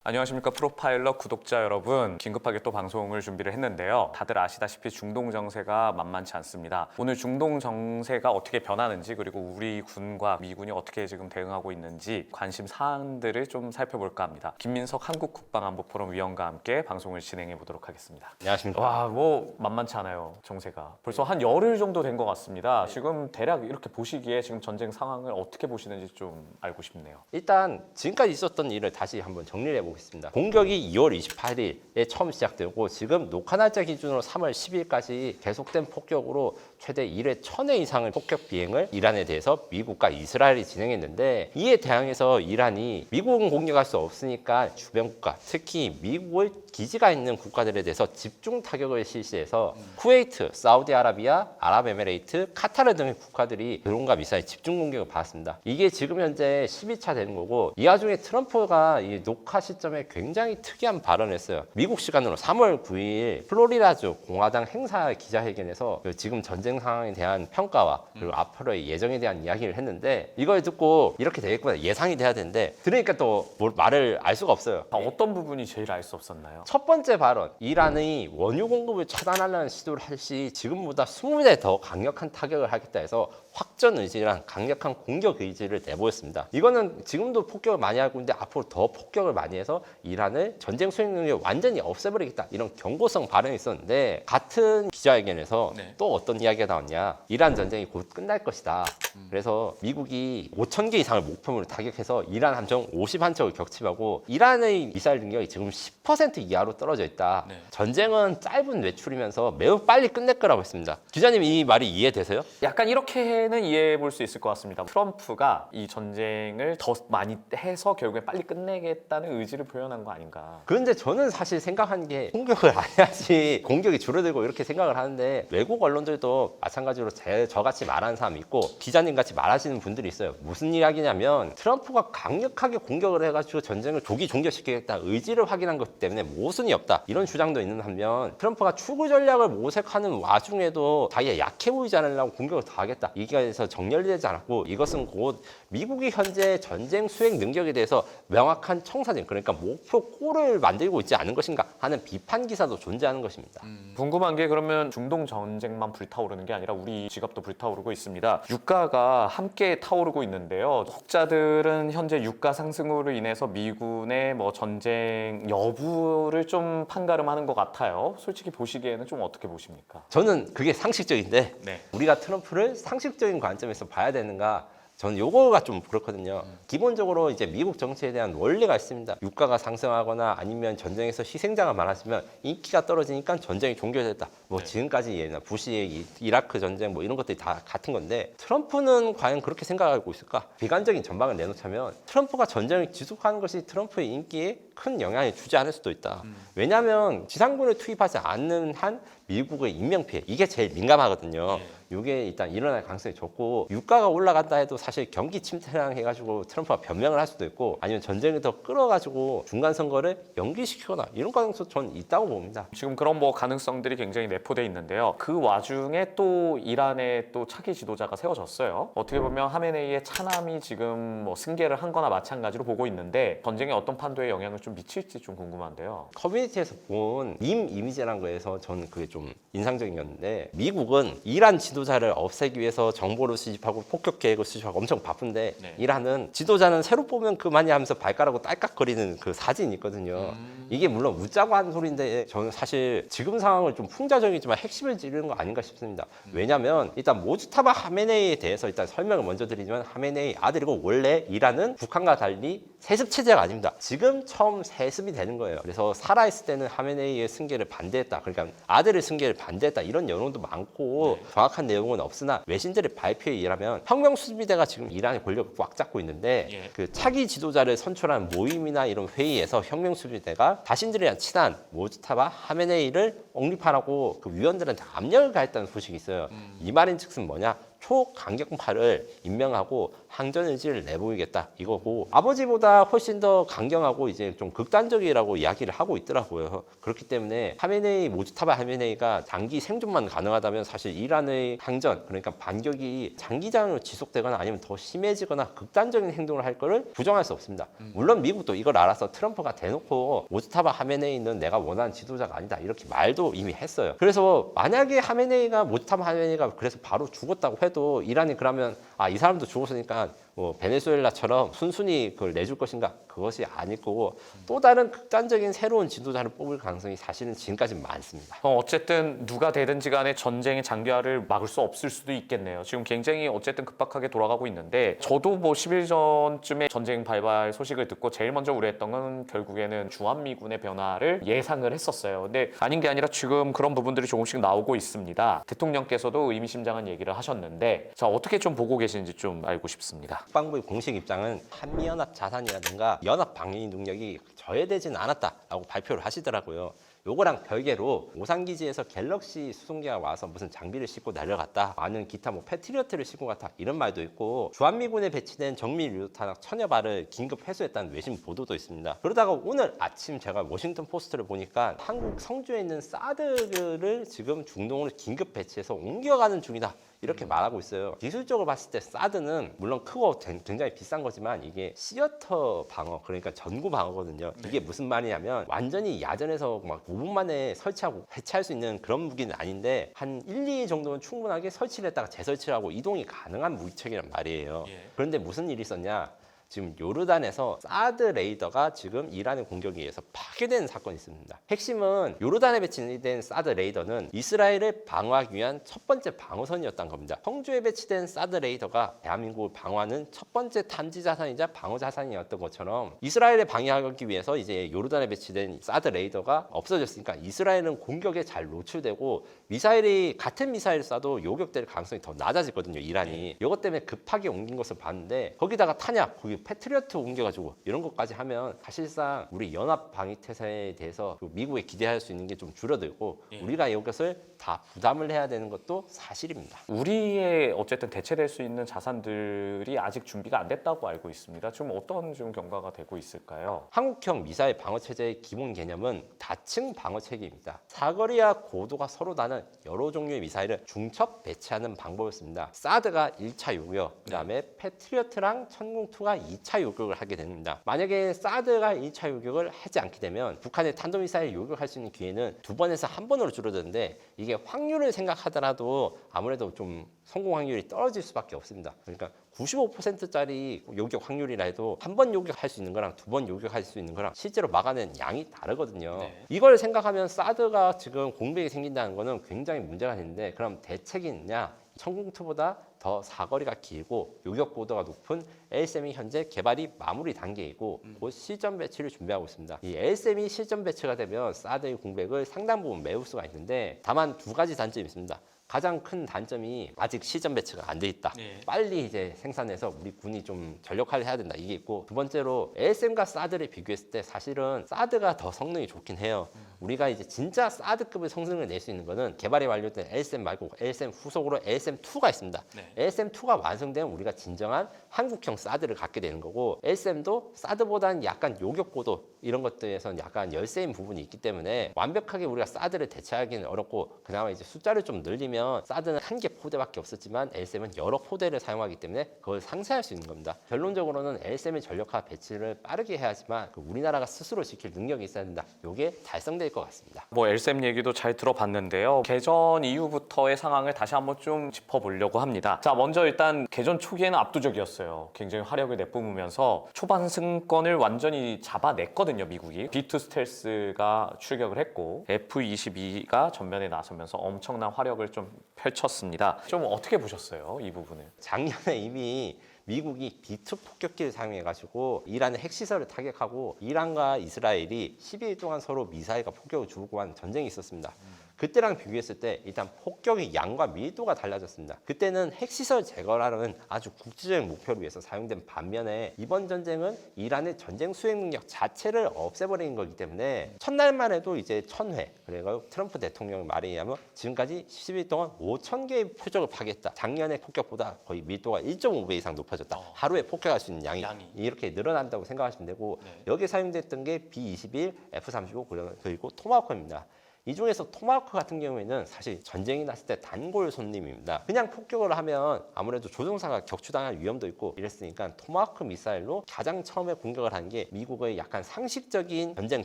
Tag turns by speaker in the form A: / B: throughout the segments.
A: 안녕하십니까 프로파일러 구독자 여러분, 긴급하게 또 방송을 준비를 했는데요. 다들 아시다시피 중동 정세가 만만치 않습니다. 오늘 중동 정세가 어떻게 변하는지, 그리고 우리 군과 미군이 어떻게 지금 대응하고 있는지 관심 사항들을 좀 살펴볼까 합니다. 김민석 한국국방안보포럼 위원과 함께 방송을 진행해 보도록 하겠습니다.
B: 안녕하십니까.
A: 와, 뭐 만만치 않아요. 정세가 벌써 한 열흘 정도 된 것 같습니다. 지금 대략 이렇게 보시기에 지금 전쟁 상황을 어떻게 보시는지 좀 알고 싶네요.
B: 일단 지금까지 있었던 일을 다시 한번 정리를 해보겠습니다. 공격이 2월 28일에 처음 시작되고 지금 녹화 날짜 기준으로 3월 10일까지 계속된 폭격으로 최대 1회 1000회 이상의 폭격 비행을 이란에 대해서 미국과 이스라엘이 진행했는데, 이에 대항해서 이란이 미국은 공격할 수 없으니까 주변 국가, 특히 미국의 기지가 있는 국가들에 대해서 집중 타격을 실시해서 쿠웨이트, 사우디아라비아, 아랍에미레이트, 카타르 등의 국가들이 드론과 미사일 집중 공격을 받았습니다. 이게 지금 현재 12차 되는 거고, 이 와중에 트럼프가 이 녹화 시점에 굉장히 특이한 발언을 했어요. 미국 시간으로 3월 9일 플로리다주 공화당 행사 기자회견에서 지금 전쟁 상황에 대한 평가와 그리고 앞으로의 예정에 대한 이야기를 했는데, 이걸 듣고 이렇게 되겠구나 예상이 돼야 되는데 들으니까 또 말을 알 수가 없어요.
A: 어떤 부분이 제일 알 수 없었나요?
B: 첫 번째 발언, 이란의 원유 공급을 차단하려는 시도를 할 시 지금보다 20배 더 강력한 타격을 하겠다 해서 확전 의지랑 강력한 공격 의지를 내보였습니다. 이거는 지금도 폭격을 많이 하고 있는데 앞으로 더 폭격을 많이 해서 이란을 전쟁 수행 능력을 완전히 없애버리겠다, 이런 경고성 발언이 있었는데, 같은 기자회견에서 또 어떤 이야기가 나왔냐, 이란 전쟁이 곧 끝날 것이다. 그래서 미국이 5,000개 이상을 목표물을 타격해서 이란 함정 51척을 격침하고 이란의 미사일 능력이 지금 10% 이하로 떨어져 있다. 전쟁은 짧은 외출이면서 매우 빨리 끝낼 거라고 했습니다. 기자님, 이 말이 이해되세요?
A: 약간 이렇게는 이해해 볼 수 있을 것 같습니다. 트럼프가 이 전쟁을 더 많이 해서 결국에 빨리 끝내겠다는 의지를 표현한 거 아닌가.
B: 그런데 저는 사실 생각한 게 공격을 안 해야지 공격이 줄어들고 이렇게 생각을 하는데, 외국 언론들도 마찬가지로 저같이 말하는 사람이 있고 기자님 같이 말하시는 분들이 있어요. 무슨 이야기냐면 트럼프가 강력하게 공격을 해가지고 전쟁을 조기 종결시키겠다 의지를 확인한 것 때문에 모순이 없다, 이런 주장도 있는 반면, 트럼프가 추구 전략을 모색하는 와중에도 자기가 약해 보이지 않으려고 공격을 더 하겠다, 이게에서 정렬되지 않았고, 이것은 곧 미국이 현재 전쟁 수행 능력에 대해서 명확한 청사진, 그러니까 목표 꼴을 만들고 있지 않은 것인가 하는 비판 기사도 존재하는 것입니다.
A: 궁금한 게, 그러면 중동 전쟁만 불타오르는 게 아니라 우리 지갑도 불타오르고 있습니다. 유가가 함께 타오르고 있는데요. 학자들은 현재 유가 상승으로 인해서 미군의 뭐 전쟁 여부를 좀 판가름하는 것 같아요. 솔직히 보시기에는 좀 어떻게 보십니까?
B: 저는 그게 상식적인데 우리가 트럼프를 상식적인 관점에서 봐야 되는가, 저는 요거가 좀 그렇거든요. 기본적으로 이제 미국 정치에 대한 원리가 있습니다. 유가가 상승하거나 아니면 전쟁에서 희생자가 많아지면 인기가 떨어지니까 전쟁이 종결됐다. 뭐 지금까지 예나 부시의 이라크 전쟁 뭐 이런 것들이 다 같은 건데, 트럼프는 과연 그렇게 생각하고 있을까? 비관적인 전망을 내놓자면 트럼프가 전쟁을 지속하는 것이 트럼프의 인기에 큰 영향을 주지 않을 수도 있다. 왜냐하면 지상군을 투입하지 않는 한 미국의 인명피해, 이게 제일 민감하거든요. 이게 일단 일어날 가능성이 적고, 유가가 올라간다 해도 사실 경기 침체랑 해가지고 트럼프가 변명을 할 수도 있고, 아니면 전쟁을 더 끌어가지고 중간 선거를 연기시키거나 이런 가능성 전 있다고 봅니다.
A: 지금 그런 뭐 가능성들이 굉장히 내포돼 있는데요. 그 와중에 또 이란의 또 차기 지도자가 세워졌어요. 어떻게 보면 하메네이의 차남이 지금 뭐 승계를 한 거나 마찬가지로 보고 있는데, 전쟁에 어떤 판도에 영향을 좀 미칠지 좀 궁금한데요.
B: 커뮤니티에서 본 밈 이미지라는 거에서 저는 그게 좀 인상적이었는데, 미국은 이란 지도자를 없애기 위해서 정보를 수집하고 폭격 계획을 수집하고 엄청 바쁜데, 이란은 지도자는 새로 뽑으면 그만이 하면서 발가락으로 딸깍거리는 그 사진이 있거든요. 이게 물론 웃자고 하는 소리인데, 저는 사실 지금 상황을 좀 풍자적이지만 핵심을 찌르는 거 아닌가 싶습니다. 왜냐면 일단 모주타바 하메네이에 대해서 일단 설명을 먼저 드리면, 하메네이 아들이고 원래 이란은 북한과 달리 세습 체제가 아닙니다. 지금 처음 세습이 되는 거예요. 그래서 살아있을 때는 하메네이의 승계를 반대했다, 그러니까 아들의 승계를 반대했다, 이런 여론도 많고 정확한 내용은 없으나 외신들의 발표에 의하면 혁명수비대가 지금 이란의 권력을 꽉 잡고 있는데, 그 차기 지도자를 선출한 모임이나 이런 회의에서 혁명수비대가 자신들이랑 친한 모주타바 하메네이를 옹립하라고 그 위원들한테 압력을 가했다는 소식이 있어요. 이 말인즉슨 뭐냐, 초강경파를 임명하고 항전 의지를 내보이겠다 이거고, 아버지보다 훨씬 더 강경하고 이제 좀 극단적이라고 이야기를 하고 있더라고요. 그렇기 때문에 하메네이, 모지타바 하메네이가 장기 생존만 가능하다면 사실 이란의 항전, 그러니까 반격이 장기전으로 지속되거나 아니면 더 심해지거나 극단적인 행동을 할 거를 부정할 수 없습니다. 물론 미국도 이걸 알아서 트럼프가 대놓고 모지타바 하메네이는 내가 원하는 지도자가 아니다 이렇게 말도 이미 했어요. 그래서 만약에 하메네이가, 모지타바 하메네이가 그래서 바로 죽었다고 해도 이란이 그러면 이 사람도 죽었으니까 뭐 베네수엘라처럼 순순히 그걸 내줄 것인가? 그것이 아닐 거고, 또 다른 극단적인 새로운 지도자를 뽑을 가능성이 사실은 지금까지 많습니다.
A: 어쨌든 누가 되든지 간에 전쟁의 장기화를 막을 수 없을 수도 있겠네요. 지금 굉장히 어쨌든 급박하게 돌아가고 있는데, 저도 뭐 10일 전쯤에 전쟁 발발 소식을 듣고 제일 먼저 우려했던 건 결국에는 주한미군의 변화를 예상을 했었어요. 근데 아닌 게 아니라 지금 그런 부분들이 조금씩 나오고 있습니다. 대통령께서도 의미심장한 얘기를 하셨는데, 자, 어떻게 좀 보고 계시는지 좀 알고 싶습니다.
B: 국방부의 공식 입장은 한미연합 자산이라든가 연합 방위 능력이 저해되지는 않았다라고 발표를 하시더라고요. 요거랑 별개로 오산기지에서 갤럭시 수송기가 와서 무슨 장비를 싣고 날려갔다, 많은 기타 뭐 패트리어트를 싣고 갔다 이런 말도 있고, 주한미군에 배치된 정밀 유도탄약 1000여 발을 긴급 회수했다는 외신 보도도 있습니다. 그러다가 오늘 아침 제가 워싱턴 포스트를 보니까 한국 성주에 있는 사드를 지금 중동으로 긴급 배치해서 옮겨가는 중이다 이렇게 말하고 있어요. 기술적으로 봤을 때 사드는 물론 크고 굉장히 비싼 거지만 이게 시어터 방어, 그러니까 전구 방어거든요. 이게 무슨 말이냐면 완전히 야전에서 막 5분 만에 설치하고 해체할 수 있는 그런 무기는 아닌데, 한 1, 2일 정도는 충분하게 설치를 했다가 재설치를 하고 이동이 가능한 무기체계란 말이에요. 그런데 무슨 일이 있었냐? 지금 요르단에서 사드 레이더가 지금 이란의 공격에 의해서 파괴된 사건이 있습니다. 핵심은 요르단에 배치된 사드 레이더는 이스라엘을 방어하기 위한 첫 번째 방어선이었던 겁니다. 성주에 배치된 사드 레이더가 대한민국을 방어하는 첫 번째 탐지 자산이자 방어 자산이었던 것처럼, 이스라엘을 방어하기 위해서 이제 요르단에 배치된 사드 레이더가 없어졌으니까 이스라엘은 공격에 잘 노출되고 미사일이 같은 미사일을 쏴도 요격될 가능성이 더 낮아지거든요, 이란이. 이것 때문에 급하게 옮긴 것을 봤는데, 거기다가 탄약, 거기 패트리어트 옮겨가지고 이런 것까지 하면 사실상 우리 연합 방위 태세에 대해서 미국에 기대할 수 있는 게 좀 줄어들고, 우리가 이것을 다 부담을 해야 되는 것도 사실입니다.
A: 우리의 어쨌든 대체될 수 있는 자산들이 아직 준비가 안 됐다고 알고 있습니다. 지금 어떤 좀 경과가 되고 있을까요?
B: 한국형 미사일 방어 체제의 기본 개념은 다층 방어 체계입니다. 사거리와 고도가 서로 다른 여러 종류의 미사일을 중첩 배치하는 방법이었습니다. 사드가 1차 요격, 그다음에 패트리어트랑 천궁2가 2차 요격을 하게 됩니다. 만약에 사드가 1차 요격을 하지 않게 되면 북한의 탄도미사일 요격할 수 있는 기회는 2번에서 1번으로 줄어드는데, 이게 확률을 생각하더라도 아무래도 좀 성공 확률이 떨어질 수밖에 없습니다. 그러니까 95%짜리 요격 확률이라 해도 한 번 요격할 수 있는 거랑 2번 요격할 수 있는 거랑 실제로 막아내는 양이 다르거든요. 이걸 생각하면 사드가 지금 공백이 생긴다는 거는 굉장히 문제가 되는데, 그럼 대책이 있냐? 천궁2보다 더 사거리가 길고 요격 고도가 높은 LSM이 현재 개발이 마무리 단계이고 곧 실전 배치를 준비하고 있습니다. 이 LSM이 실전 배치가 되면 사드의 공백을 상당 부분 메울 수가 있는데, 다만 두 가지 단점이 있습니다. 가장 큰 단점이 아직 시전 배치가 안 돼 있다. 빨리 이제 생산해서 우리 군이 좀 전력화를 해야 된다. 이게 있고, 두 번째로 LSM과 사드를 비교했을 때 사실은 사드가 더 성능이 좋긴 해요. 우리가 이제 진짜 사드급의 성능을 낼 수 있는 거는 개발이 완료된 LSM 말고 LSM 후속으로 LSM2가 있습니다. LSM2가 완성되면 우리가 진정한 한국형 사드를 갖게 되는 거고, LSM도 사드보다는 약간 요격 고도 이런 것들에서는 약간 열세인 부분이 있기 때문에 완벽하게 우리가 사드를 대체하기는 어렵고, 그나마 이제 숫자를 좀 늘리면 사드는 한 개 포대밖에 없었지만 LSM은 여러 포대를 사용하기 때문에 그걸 상쇄할 수 있는 겁니다. 결론적으로는 LSM의 전력화 배치를 빠르게 해야지만 우리나라가 스스로 지킬 능력이 있어야 된다. 이게 달성될 것 같습니다.
A: 뭐 LSM 얘기도 잘 들어봤는데요. 개전 이후부터의 상황을 다시 한번 좀 짚어보려고 합니다. 자, 먼저 일단 개전 초기에는 압도적이었어요. 굉장히 화력을 내뿜으면서 초반 승권을 완전히 잡아냈거든요, 미국이. B2 스텔스가 출격을 했고 F-22가 전면에 나서면서 엄청난 화력을 좀 펼쳤습니다. 좀 어떻게 보셨어요, 이 부분을?
B: 작년에 이미 미국이 B2 폭격기를 사용해가지고 이란의 핵시설을 타격하고, 이란과 이스라엘이 12일 동안 서로 미사일과 폭격을 주고받은 전쟁이 있었습니다. 그때랑 비교했을 때 일단 폭격의 양과 밀도가 달라졌습니다. 그때는 핵시설 제거라는 아주 국제적인 목표를 위해서 사용된 반면에 이번 전쟁은 이란의 전쟁 수행 능력 자체를 없애버린 거기 때문에 첫날만 해도 이제 1000회, 그래서 트럼프 대통령 말에 의하면 지금까지 10일 동안 5000개의 표적을 파괴했다. 작년의 폭격보다 거의 밀도가 1.5배 이상 높아졌다. 하루에 폭격할 수 있는 양이 이렇게 늘어난다고 생각하시면 되고, 여기에 사용됐던 게 B-21, F-35 그리고 토마호크입니다. 이 중에서 토마호크 같은 경우에는 사실 전쟁이 났을 때 단골 손님입니다. 그냥 폭격을 하면 아무래도 조종사가 격추당할 위험도 있고 이랬으니까 토마호크 미사일로 가장 처음에 공격을 한 게 미국의 약간 상식적인 전쟁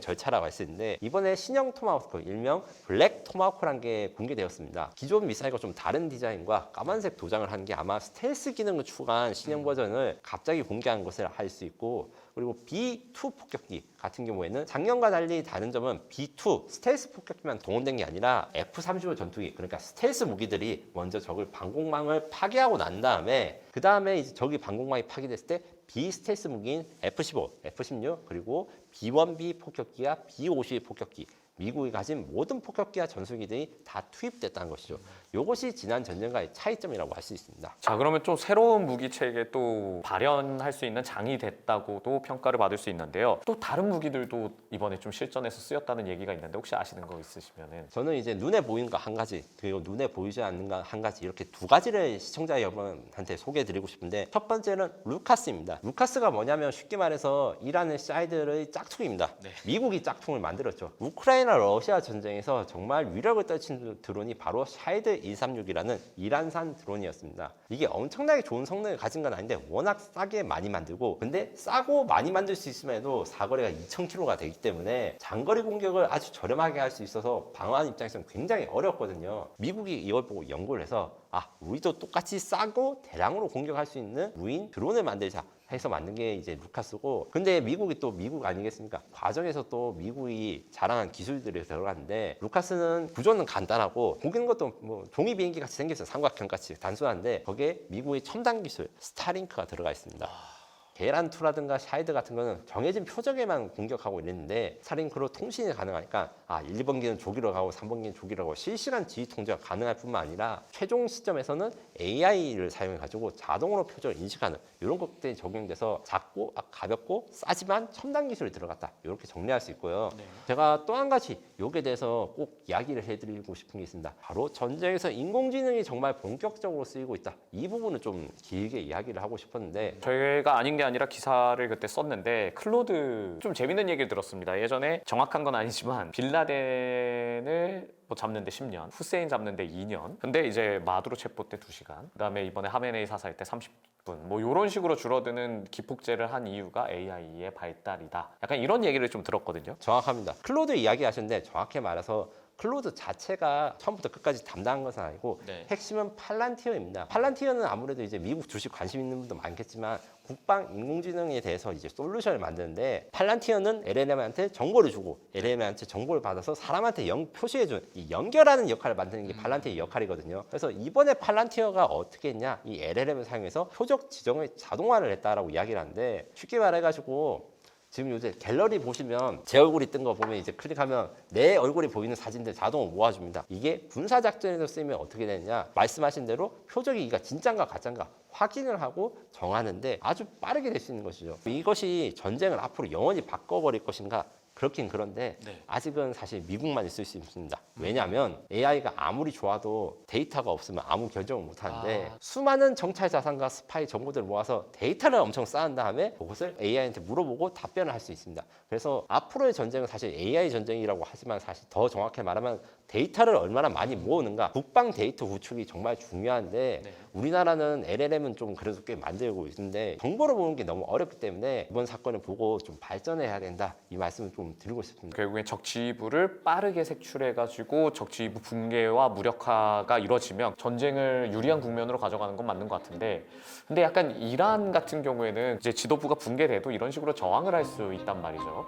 B: 절차라고 할 수 있는데, 이번에 신형 토마호크, 일명 블랙 토마호크라는 게 공개되었습니다. 기존 미사일과 좀 다른 디자인과 까만색 도장을 한 게 아마 스텔스 기능을 추가한 신형 버전을 갑자기 공개한 것을 알 수 있고, 그리고 B2 폭격기 같은 경우에는 작년과 달리 다른 점은 B2 스텔스 폭격기만 동원된 게 아니라 F-35 전투기, 그러니까 스텔스 무기들이 먼저 적을 방공망을 파괴하고 난 다음에 그 다음에 이제 적이 방공망이 파괴됐을 때 비스텔스 무기인 F-15, F-16 그리고 B-1B 폭격기와 B-52 폭격기, 미국이 가진 모든 폭격기와 전술기들이 다 투입됐다는 것이죠. 이것이 지난 전쟁과의 차이점이라고 할 수 있습니다.
A: 자, 그러면 좀 새로운 무기 체계 또 발현할 수 있는 장이 됐다고도 평가를 받을 수 있는데요. 또 다른 무기들도 이번에 좀 실전에서 쓰였다는 얘기가 있는데 혹시 아시는 거 있으시면은?
B: 저는 이제 눈에 보이는 거 한 가지, 그리고 눈에 보이지 않는 거 한 가지, 이렇게 두 가지를 시청자 여러분한테 소개해드리고 싶은데, 첫 번째는 루카스입니다. 루카스가 뭐냐면 쉽게 말해서 이란의 사이드의 짝퉁입니다. 미국이 짝퉁을 만들었죠. 우크라이나 러시아 전쟁에서 정말 위력을 떨친 드론이 바로 샤이드 136이라는 이란산 드론이었습니다. 이게 엄청나게 좋은 성능을 가진 건 아닌데 워낙 싸게 많이 만들고, 근데 싸고 많이 만들 수 있음에도 사거리가 2000km가 되기 때문에 장거리 공격을 아주 저렴하게 할 수 있어서 방어하는 입장에서는 굉장히 어렵거든요. 미국이 이걸 보고 연구를 해서 우리도 똑같이 싸고 대량으로 공격할 수 있는 무인 드론을 만들자 해서 만든 게 이제 루카스고, 근데 미국이 또 미국 아니겠습니까? 과정에서 또 미국이 자랑한 기술들이 들어갔는데, 루카스는 구조는 간단하고 보기는 것도 뭐 종이 비행기 같이 생겼어요. 삼각형 같이 단순한데 거기에 미국의 첨단 기술 스타링크가 들어가 있습니다. 계란2라든가 샤이드 같은 거는 정해진 표적에만 공격하고 있는데 스타링크로 통신이 가능하니까 1번기는 조기로 가고 3번기는 조기로 가고 실시간 지휘 통제가 가능할 뿐만 아니라 최종 시점에서는 AI를 사용해 가지고 자동으로 표적을 인식하는 이런 것들이 적용돼서 작고 가볍고 싸지만 첨단 기술이 들어갔다, 이렇게 정리할 수 있고요. 제가 또 한 가지 여기에 대해서 꼭 이야기를 해드리고 싶은 게 있습니다. 바로 전쟁에서 인공지능이 정말 본격적으로 쓰이고 있다. 이 부분은 좀 길게 이야기를 하고 싶었는데,
A: 저희가 아닌 게 아니라 기사를 그때 썼는데 클로드 좀 재밌는 얘기를 들었습니다. 예전에 정확한 건 아니지만 빌라덴을 잡는데 10년, 후세인 잡는데 2년, 근데 이제 마두로 체포 때 2시간, 그다음에 이번에 하메네이 사살 때 30분, 뭐 이런 식으로 줄어드는 기폭제를 한 이유가 AI의 발달이다. 약간 이런 얘기를 좀 들었거든요.
B: 정확합니다. 클로드 이야기하셨는데 정확히 말해서 클로드 자체가 처음부터 끝까지 담당한 것은 아니고 핵심은 팔란티어입니다. 팔란티어는 아무래도 이제 미국 주식 관심 있는 분도 많겠지만 국방 인공지능에 대해서 이제 솔루션을 만드는데, 팔란티어는 LLM한테 정보를 주고 LLM한테 정보를 받아서 사람한테 표시해준 이 연결하는 역할을 만드는 게 팔란티어의 역할이거든요. 그래서 이번에 팔란티어가 어떻게 했냐, 이 LLM을 사용해서 표적 지정을 자동화를 했다라고 이야기를 하는데, 쉽게 말해가지고 지금 요새 갤러리 보시면 제 얼굴이 뜬 거 보면 이제 클릭하면 내 얼굴이 보이는 사진들 자동으로 모아줍니다. 이게 군사작전에서 쓰이면 어떻게 되느냐, 말씀하신 대로 표적이 이가 진짠가 가짠가 확인을 하고 정하는데 아주 빠르게 될 수 있는 것이죠. 이것이 전쟁을 앞으로 영원히 바꿔버릴 것인가? 그렇긴 그런데 아직은 사실 미국만 있을 수 있습니다. 왜냐하면 AI가 아무리 좋아도 데이터가 없으면 아무 결정을 못 하는데, 수많은 정찰 자산과 스파이 정보들을 모아서 데이터를 엄청 쌓은 다음에 그것을 AI한테 물어보고 답변을 할 수 있습니다. 그래서 앞으로의 전쟁은 사실 AI 전쟁이라고 하지만 사실 더 정확히 말하면 데이터를 얼마나 많이 모으는가, 국방 데이터 구축이 정말 중요한데 우리나라는 LLM은 좀 그래도 꽤 만들고 있는데 정보를 모으는 게 너무 어렵기 때문에 이번 사건을 보고 좀 발전해야 된다, 이 말씀을 좀 드리고 싶습니다.
A: 결국엔 적지부를 빠르게 색출해가지고 적지부 붕괴와 무력화가 이뤄지면 전쟁을 유리한 국면으로 가져가는 건 맞는 것 같은데, 근데 약간 이란 같은 경우에는 이제 지도부가 붕괴돼도 이런 식으로 저항을 할 수 있단 말이죠.